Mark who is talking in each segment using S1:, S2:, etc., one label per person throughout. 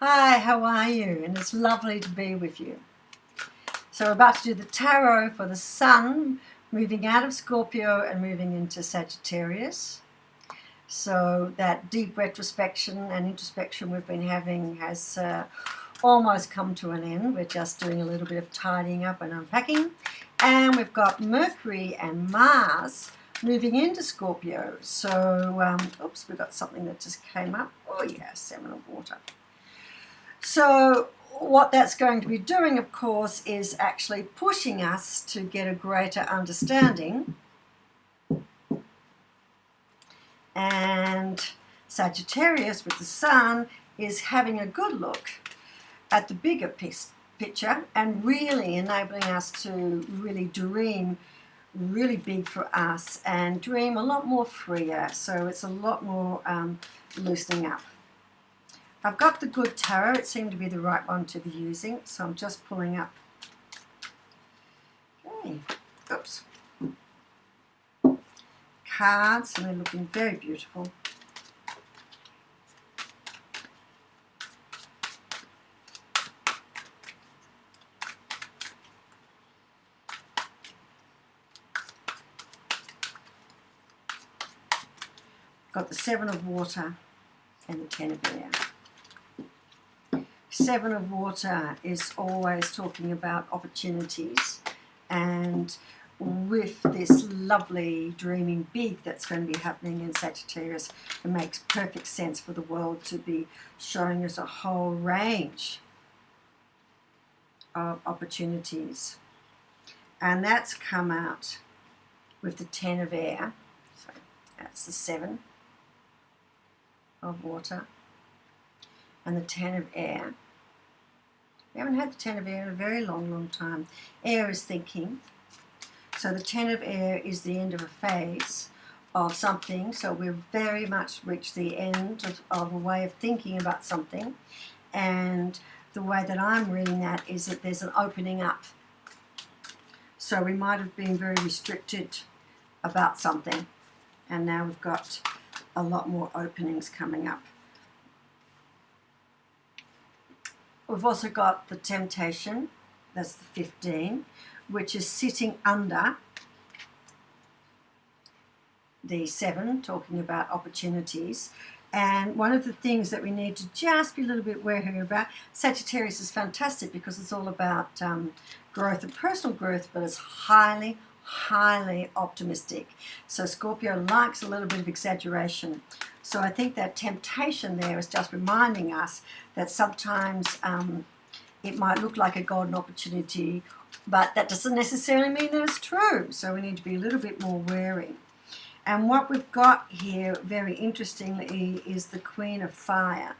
S1: Hi, how are you? And it's lovely to be with you. So we're about to do the tarot for the Sun, moving out of Scorpio and moving into Sagittarius. So that deep retrospection and introspection we've been having has almost come to an end. We're just doing a little bit of tidying up and unpacking. And we've got Mercury and Mars moving into Scorpio. So, oops, we've got something that just came up. Oh yeah, 7 of water. So what that's going to be doing, of course, is actually pushing us to get a greater understanding. And Sagittarius with the Sun is having a good look at the bigger picture and really enabling us to really dream really big for us and dream a lot more freer. So it's a lot more loosening up. I've got the good tarot. It seemed to be the right one to be using, so I'm just pulling up. Okay, oops. Cards, and they're looking very beautiful. Got the 7 of water and the 10 of air. 7 of water is always talking about opportunities, and with this lovely dreaming big that's going to be happening in Sagittarius, it makes perfect sense for the world to be showing us a whole range of opportunities. And that's come out with the 10 of air. So that's the 7 of water and the 10 of air. We haven't had the 10 of air in a very long time. Air is thinking. So the 10 of air is the end of a phase of something. So we've very much reached the end of a way of thinking about something. And the way that I'm reading that is that there's an opening up. So we might have been very restricted about something. And now we've got a lot more openings coming up. We've also got the temptation, that's the 15, which is sitting under the 7, talking about opportunities. And one of the things that we need to just be a little bit wary about, Sagittarius is fantastic because it's all about growth and personal growth, but it's highly optimistic. So Scorpio likes a little bit of exaggeration. So I think that temptation there is just reminding us that sometimes it might look like a golden opportunity, but that doesn't necessarily mean that it's true. So we need to be a little bit more wary. And what we've got here, very interestingly, is the Queen of Fire.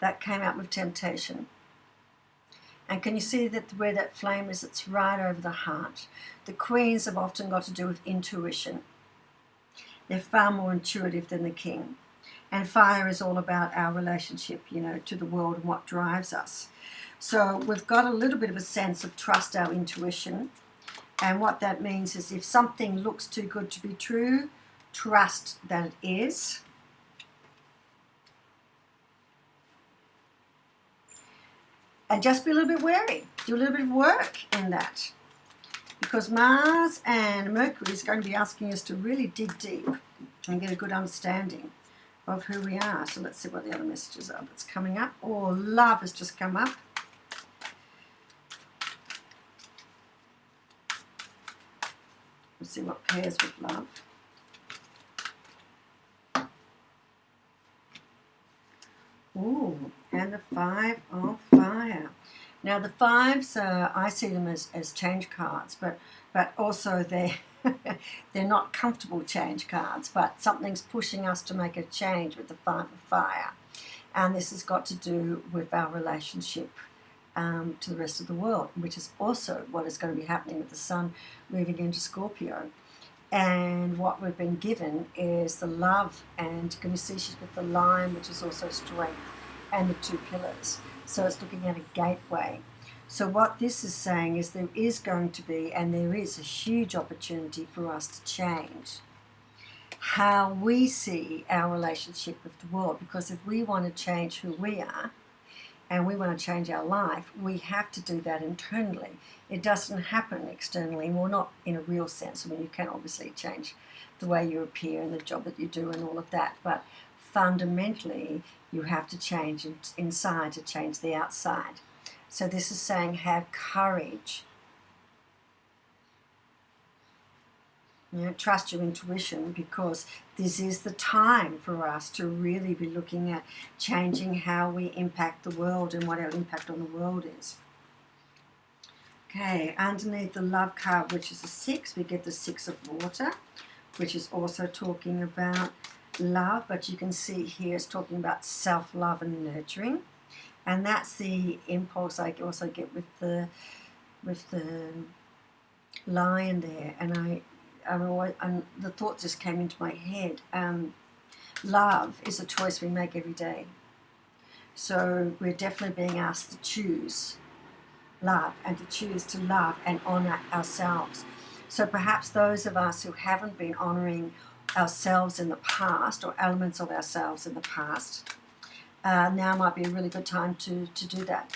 S1: That came out with temptation. And can you see that where that flame is? It's right over the heart. The queens have often got to do with intuition. They're far more intuitive than the king. And fire is all about our relationship, to the world and what drives us. So we've got a little bit of a sense of trust our intuition. And what that means is if something looks too good to be true, trust that it is. And just be a little bit wary. Do a little bit of work in that. Because Mars and Mercury is going to be asking us to really dig deep and get a good understanding of who we are. So let's see what the other messages are that's coming up. Oh, love has just come up. Let's see what pairs with love. Ooh, and the 5 of fire. Now the 5s, I see them as change cards, but also they're not comfortable change cards, but something's pushing us to make a change with the 5 of fire. And this has got to do with our relationship to the rest of the world, which is also what is going to be happening with the Sun moving into Scorpio. And what we've been given is the love, and you can see she's with the lion, which is also strength, and the 2 pillars. So it's looking at a gateway. So what this is saying is there is going to be, and there is a huge opportunity for us to change. how we see our relationship with the world. Because if we want to change who we are and we want to change our life, we have to do that internally. It doesn't happen externally, well, not in a real sense. I mean, you can obviously change the way you appear and the job that you do and all of that, but fundamentally you have to change inside to change the outside. So this is saying have courage. Trust your intuition, because this is the time for us to really be looking at changing how we impact the world and what our impact on the world is. Okay, underneath the love card, which is a 6, we get the 6 of water, which is also talking about love, but you can see here it's talking about self-love and nurturing. And that's the impulse I also get with the lion there. And the thought just came into my head. Love is a choice we make every day. So we're definitely being asked to choose love and to choose to love and honor ourselves. So perhaps those of us who haven't been honoring ourselves in the past, or elements of ourselves in the past, now might be a really good time to do that.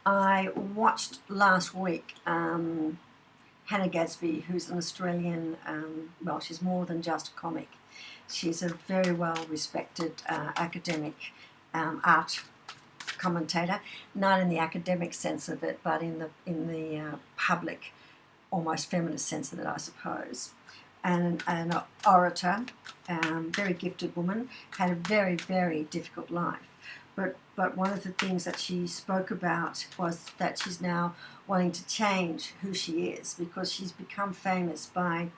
S1: I watched last week Hannah Gadsby, who's an Australian, well, she's more than just a comic. She's a very well-respected academic art commentator, not in the academic sense of it, but in the public, almost feminist sense of it, I suppose. And an orator, very gifted woman, had a very, very difficult life. But one of the things that she spoke about was that she's now wanting to change who she is, because she's become famous by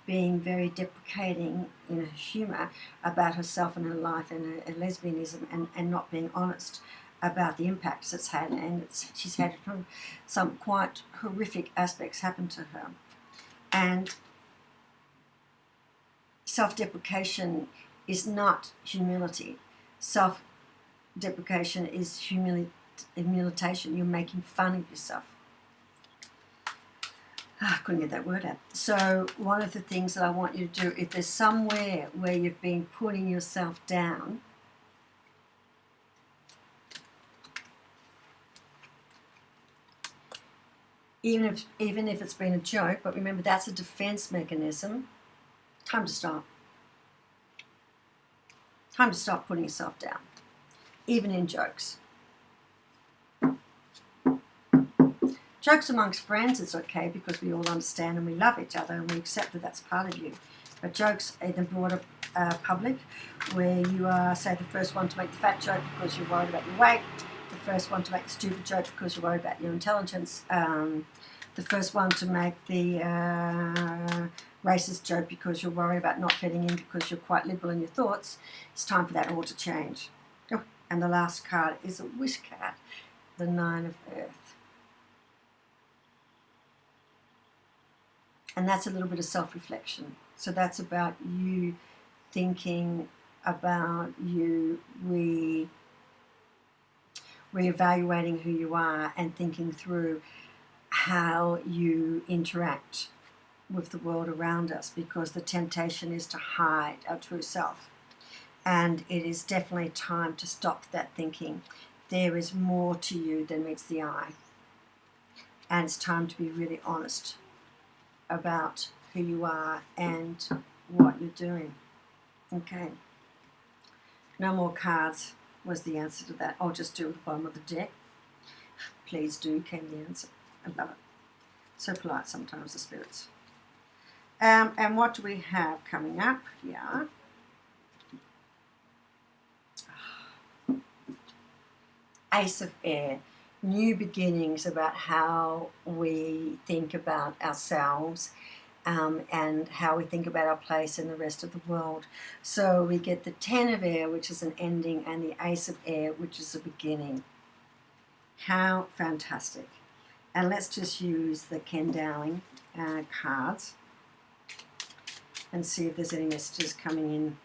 S1: being very deprecating in her humour about herself and her life and her lesbianism, and not being honest about the impacts it's had. And she's had some quite horrific aspects happen to her. And self-deprecation is not humility. Self-deprecation is humiliation. You're making fun of yourself. I couldn't get that word out. So one of the things that I want you to do, if there's somewhere where you've been putting yourself down, even if it's been a joke, but remember that's a defense mechanism, time to stop. Time to stop putting yourself down, even in jokes. Jokes amongst friends is okay, because we all understand and we love each other and we accept that that's part of you. But jokes in the broader public, where you are, say, the first one to make the fat joke because you're worried about your weight, the first one to make the stupid joke because you're worried about your intelligence, the first one to make the racist joke because you're worried about not fitting in because you're quite liberal in your thoughts, it's time for that all to change. Oh, and the last card is a wish card, the 9 of Earth. And that's a little bit of self-reflection. So that's about you thinking about you reevaluating who you are and thinking through how you interact with the world around us, because the temptation is to hide our true self. And it is definitely time to stop that thinking. There is more to you than meets the eye. And it's time to be really honest about who you are and what you're doing. Okay. No more cards was the answer to that. I'll just do it at the bottom of the deck. Please do, came the answer. I love it. So polite sometimes, the spirits. And what do we have coming up here? Ace of Air. New beginnings, about how we think about ourselves and how we think about our place in the rest of the world. So we get the 10 of Air, which is an ending, and the Ace of Air, which is a beginning. How fantastic. And let's just use the Ken Dowling cards and see if there's any messages coming in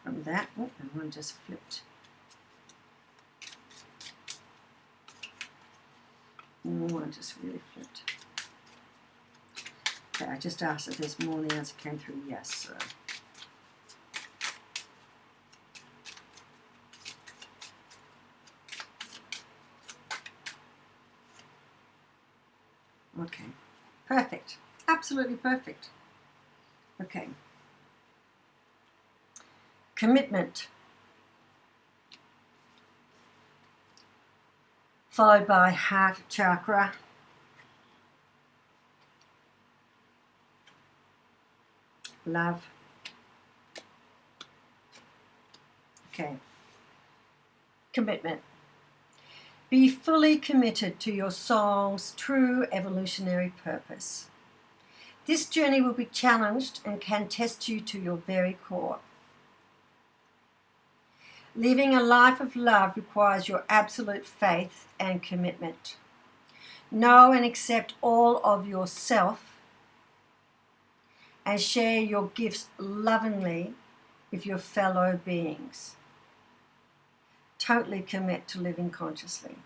S1: from that. Oh, and one just flipped. One just really flipped. Okay, I just asked if there's more, and the answer came through yes. So Okay. Perfect. Absolutely perfect. Okay. Commitment. Followed by heart chakra. Love. Okay. Commitment. Be fully committed to your soul's true evolutionary purpose. This journey will be challenged and can test you to your very core. Living a life of love requires your absolute faith and commitment. Know and accept all of yourself and share your gifts lovingly with your fellow beings. Totally commit to living consciously.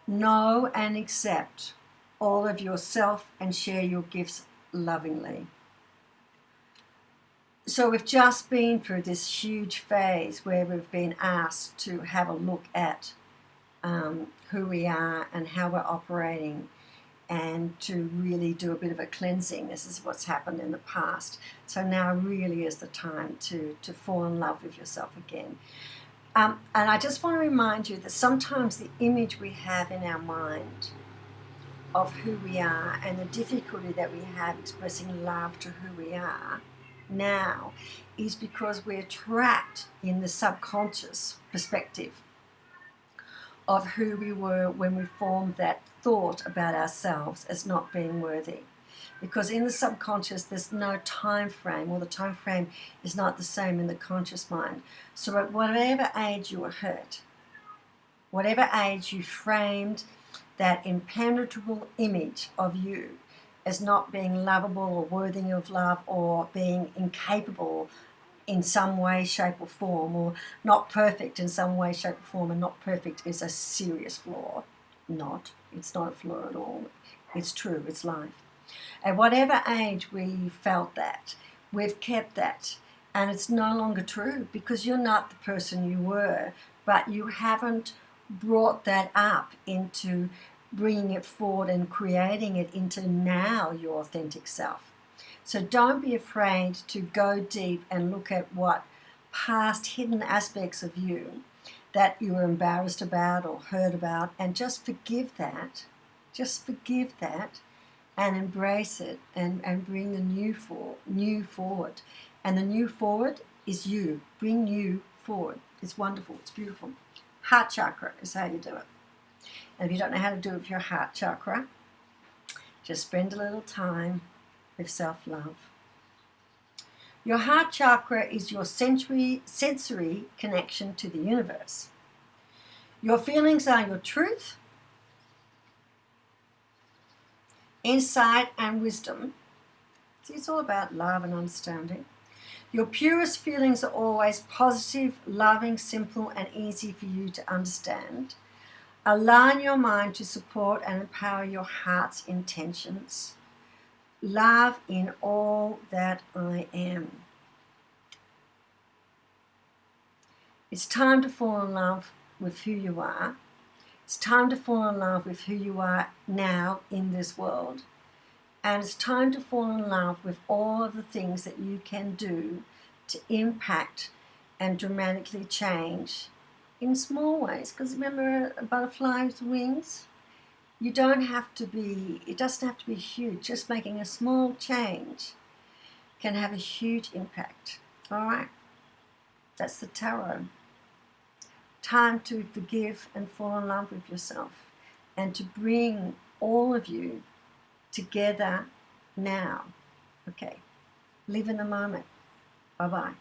S1: Know and accept all of yourself and share your gifts lovingly. So we've just been through this huge phase where we've been asked to have a look at who we are and how we're operating, and to really do a bit of a cleansing. This is what's happened in the past. So now really is the time to fall in love with yourself again. And I just want to remind you that sometimes the image we have in our mind of who we are and the difficulty that we have expressing love to who we are now is because we're trapped in the subconscious perspective of who we were when we formed that thought about ourselves as not being worthy. Because in the subconscious there's no time frame, or the time frame is not the same in the conscious mind. So at whatever age you were hurt, whatever age you framed that impenetrable image of you as not being lovable or worthy of love, or being incapable in some way, shape or form, or not perfect in some way, shape or form, and not perfect is a serious flaw. It's not a flaw at all. It's true, it's life. At whatever age we felt that, we've kept that, and it's no longer true because you're not the person you were, but you haven't brought that up into bringing it forward and creating it into now your authentic self. So don't be afraid to go deep and look at what past hidden aspects of you that you were embarrassed about or hurt about, and just forgive that. Just forgive that and embrace it, and bring the new forward. And the new forward is you. Bring you forward. It's wonderful. It's beautiful. Heart chakra is how you do it. And if you don't know how to do it with your heart chakra, just spend a little time with self-love. Your heart chakra is your sensory connection to the universe. Your feelings are your truth, insight and wisdom. See, it's all about love and understanding. Your purest feelings are always positive, loving, simple and easy for you to understand. Align your mind to support and empower your heart's intentions. Love in all that I am. It's time to fall in love with who you are. It's time to fall in love with who you are now in this world. And it's time to fall in love with all of the things that you can do to impact and dramatically change in small ways. Because remember, a butterfly's wings? It doesn't have to be huge. Just making a small change can have a huge impact. All right? That's the tarot. Time to forgive and fall in love with yourself, and to bring all of you together now. Okay. Live in the moment. Bye-bye.